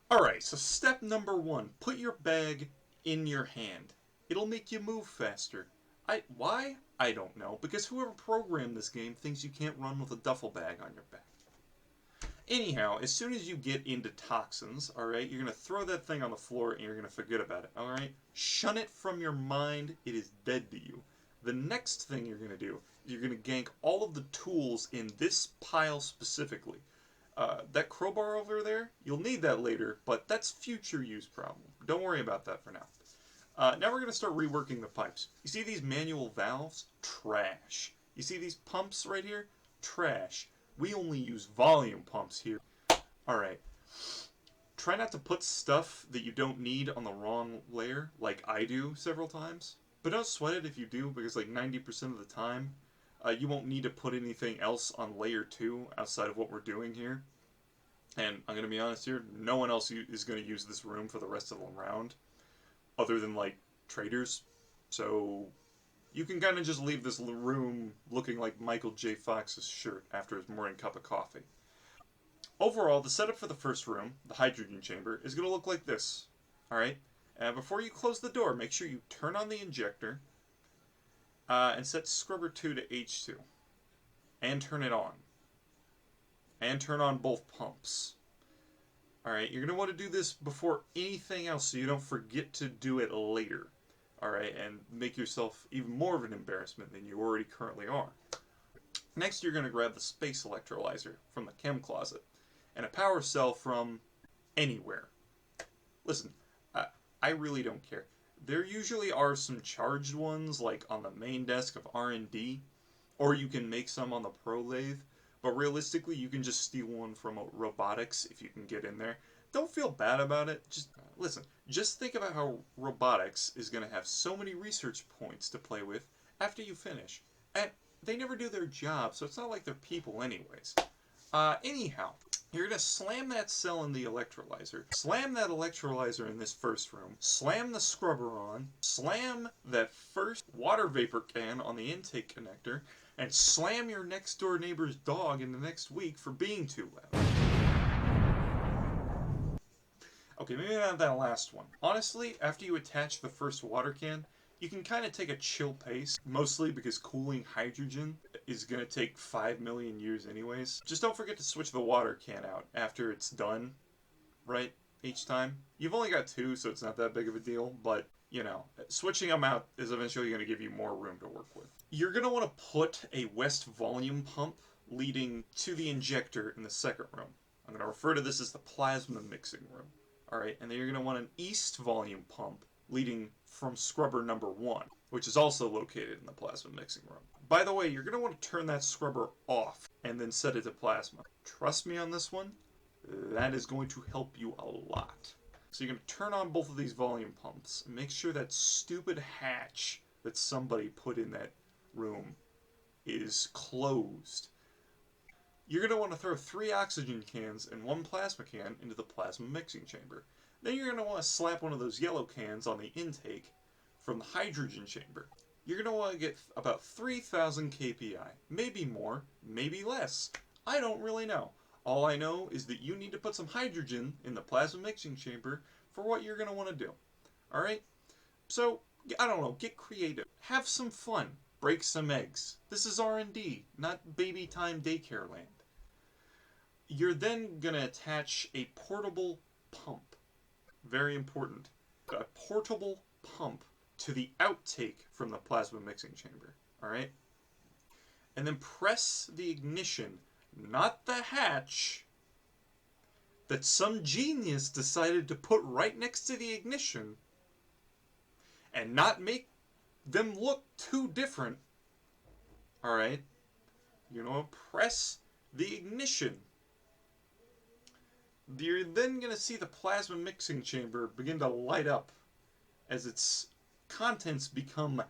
Alright, so step number 1. Put your bag in your hand. It'll make you move faster. Why? I don't know. Because whoever programmed this game thinks you can't run with a duffel bag on your back. Anyhow, as soon as you get into toxins, alright, you're going to throw that thing on the floor and you're going to forget about it, alright? Shun it from your mind. It is dead to you. The next thing you're going to do is you're going to gank all of the tools in this pile specifically. That crowbar over there, you'll need that later, but that's future use problem. Don't worry about that for now. Now we're going to start reworking the pipes. You see these manual valves? Trash. You see these pumps right here? Trash. We only use volume pumps here. Alright. Try not to put stuff that you don't need on the wrong layer, like I do several times. But don't sweat it if you do, because like 90% of the time, you won't need to put anything else on layer 2 outside of what we're doing here. And I'm going to be honest here, no one else is going to use this room for the rest of the round, other than like traders. So you can kind of just leave this room looking like Michael J. Fox's shirt after his morning cup of coffee. Overall, the setup for the first room, the hydrogen chamber, is going to look like this. Alright? Before you close the door, make sure you turn on the injector and set scrubber 2 to H2. And turn it on. And turn on both pumps. Alright, you're going to want to do this before anything else so you don't forget to do it later. Alright, and make yourself even more of an embarrassment than you already currently are. Next, you're going to grab the space electrolyzer from the chem closet. And a power cell from anywhere. Listen, I really don't care. There usually are some charged ones, like on the main desk of R&D, or you can make some on the Pro Lathe, but realistically you can just steal one from robotics if you can get in there. Don't feel bad about it, just listen, just think about how robotics is going to have so many research points to play with after you finish. And they never do their job, so it's not like they're people anyways. Anyhow, you're going to slam that cell in the electrolyzer, slam that electrolyzer in this first room, slam the scrubber on, slam that first water vapor can on the intake connector, and slam your next door neighbor's dog in the next week for being too loud. Okay, maybe not that last one. Honestly, after you attach the first water can, you can kind of take a chill pace, mostly because cooling hydrogen is going to take 5 million years anyways. Just don't forget to switch the water can out after it's done, right, each time. You've only got 2, so it's not that big of a deal, but, you know, switching them out is eventually going to give you more room to work with. You're going to want to put a west volume pump leading to the injector in the second room. I'm going to refer to this as the plasma mixing room. Alright, and then you're going to want an east volume pump leading from scrubber number 1, which is also located in the plasma mixing room. By the way, you're going to want to turn that scrubber off and then set it to plasma. Trust me on this one, that is going to help you a lot. So you're going to turn on both of these volume pumps and make sure that stupid hatch that somebody put in that room is closed. You're going to want to throw 3 oxygen cans and 1 plasma can into the plasma mixing chamber. Then you're going to want to slap one of those yellow cans on the intake from the hydrogen chamber. You're going to want to get about 3,000 kPi. Maybe more, maybe less. I don't really know. All I know is that you need to put some hydrogen in the plasma mixing chamber for what you're going to want to do. Alright? So, I don't know, get creative. Have some fun. Break some eggs. This is R&D, not baby time daycare land. You're then going to attach a portable pump. Very important. A portable pump to the outtake from the plasma mixing chamber. Alright? And then press the ignition, not the hatch, that some genius decided to put right next to the ignition and not make them look too different. Alright? You're going to press the ignition. You're then going to see the plasma mixing chamber begin to light up as its contents become...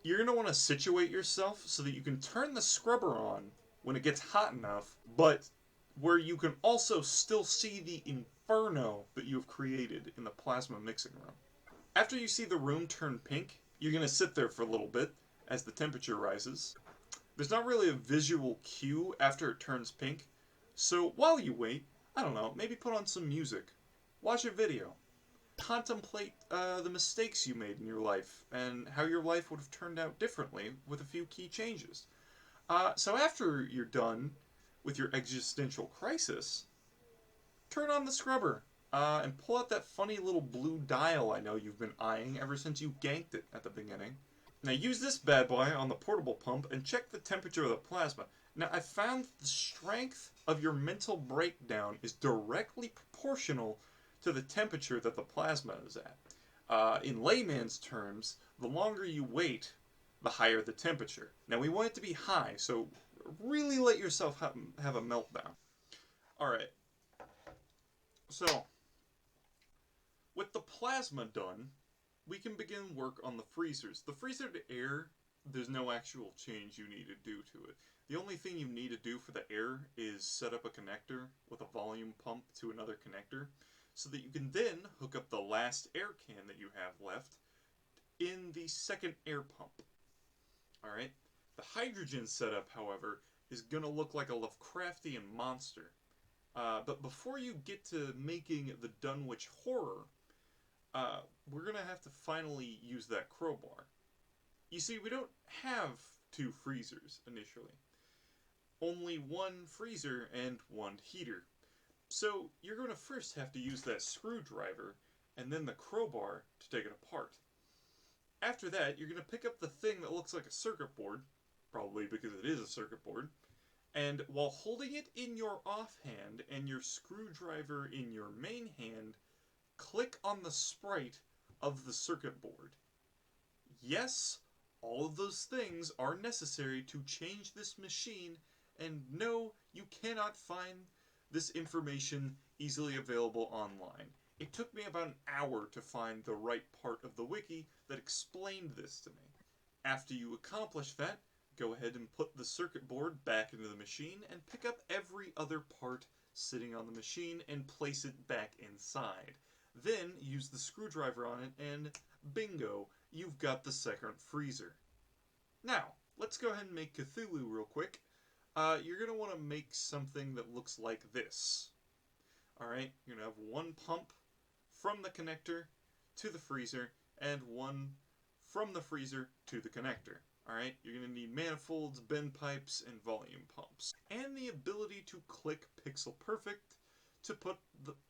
You're going to want to situate yourself so that you can turn the scrubber on when it gets hot enough, but where you can also still see the inferno that you have created in the plasma mixing room. After you see the room turn pink, you're going to sit there for a little bit as the temperature rises. There's not really a visual cue after it turns pink, so while you wait, I don't know, maybe put on some music. Watch a video. Contemplate the mistakes you made in your life and how your life would have turned out differently with a few key changes. So after you're done with your existential crisis, turn on the scrubber and pull out that funny little blue dial I know you've been eyeing ever since you ganked it at the beginning. Now use this bad boy on the portable pump and check the temperature of the plasma. Now I found the strength of your mental breakdown is directly proportional to the temperature that the plasma is at. In layman's terms, the longer you wait, the higher the temperature. Now we want it to be high, so really let yourself have a meltdown. Alright, so with the plasma done, we can begin work on the freezers. The freezer to air, there's no actual change you need to do to it. The only thing you need to do for the air is set up a connector with a volume pump to another connector so that you can then hook up the last air can that you have left in the second air pump. Alright? The hydrogen setup, however, is going to look like a Lovecraftian monster. But before you get to making the Dunwich Horror, we're going to have to finally use that crowbar. You see, we don't have two freezers initially. Only one freezer and one heater. So you're going to first have to use that screwdriver and then the crowbar to take it apart. After that, you're going to pick up the thing that looks like a circuit board, probably because it is a circuit board, and while holding it in your offhand and your screwdriver in your main hand, click on the sprite of the circuit board. Yes, all of those things are necessary to change this machine, and no, you cannot find this information easily available online. It took me about an hour to find the right part of the wiki that explained this to me. After you accomplish that, go ahead and put the circuit board back into the machine and pick up every other part sitting on the machine and place it back inside. Then use the screwdriver on it and bingo, you've got the second freezer. Now, let's go ahead and make Cthulhu real quick. You're going to want to make something that looks like this. Alright, you're going to have one pump from the connector to the freezer and one from the freezer to the connector. Alright, you're going to need manifolds, bend pipes, and volume pumps. And the ability to click pixel perfect to put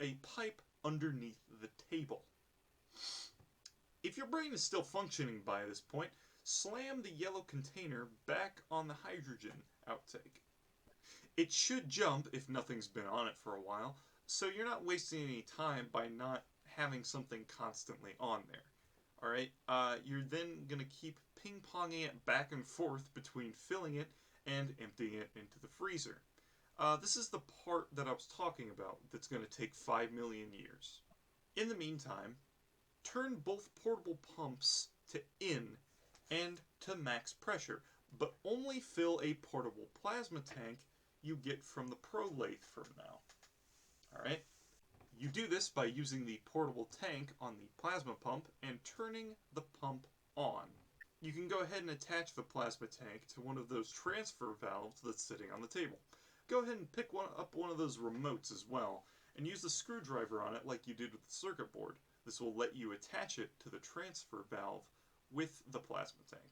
a pipe underneath the table. If your brain is still functioning by this point, slam the yellow container back on the hydrogen outtake. It should jump if nothing's been on it for a while, so you're not wasting any time by not having something constantly on there. Alright, you're then going to keep ping-ponging it back and forth between filling it and emptying it into the freezer. This is the part that I was talking about that's going to take 5 million years. In the meantime, turn both portable pumps to in and to max pressure, but only fill a portable plasma tank you get from the Pro Lathe from now. Alright? You do this by using the portable tank on the plasma pump and turning the pump on. You can go ahead and attach the plasma tank to one of those transfer valves that's sitting on the table. Go ahead and pick up one of those remotes as well, and use the screwdriver on it like you did with the circuit board. This will let you attach it to the transfer valve with the plasma tank.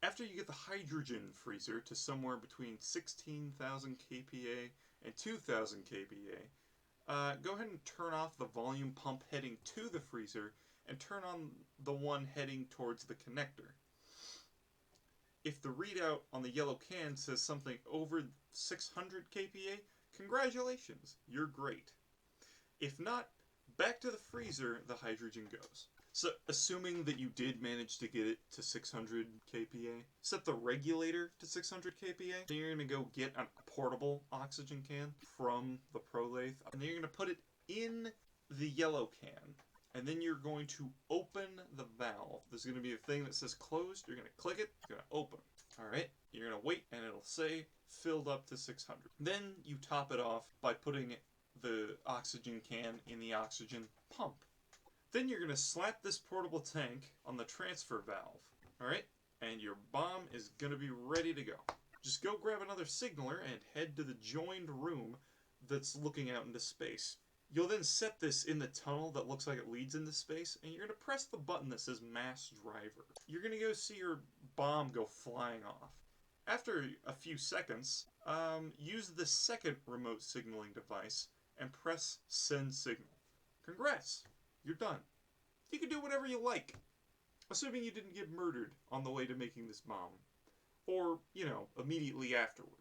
After you get the hydrogen freezer to somewhere between 16,000 kPa and 2,000 kPa, go ahead and turn off the volume pump heading to the freezer and turn on the one heading towards the connector. If the readout on the yellow can says something over 600 kPa, congratulations, you're great. If not, back to the freezer the hydrogen goes. So, assuming that you did manage to get it to 600 kPa, set the regulator to 600 kPa, then you're going to go get a portable oxygen can from the Pro Lathe, and then you're going to put it in the yellow can, and then you're going to open the valve. There's going to be a thing that says closed, you're going to click it, it's going to open. Alright, you're going to wait, and it'll say filled up to 600. Then you top it off by putting the oxygen can in the oxygen pump. Then you're going to slap this portable tank on the transfer valve, alright? And your bomb is going to be ready to go. Just go grab another signaler and head to the joined room that's looking out into space. You'll then set this in the tunnel that looks like it leads into space, and you're going to press the button that says mass driver. You're going to go see your bomb go flying off. After a few seconds, use the second remote signaling device and press send signal. Congrats, you're done. You can do whatever you like, assuming you didn't get murdered on the way to making this bomb. Or, immediately afterwards.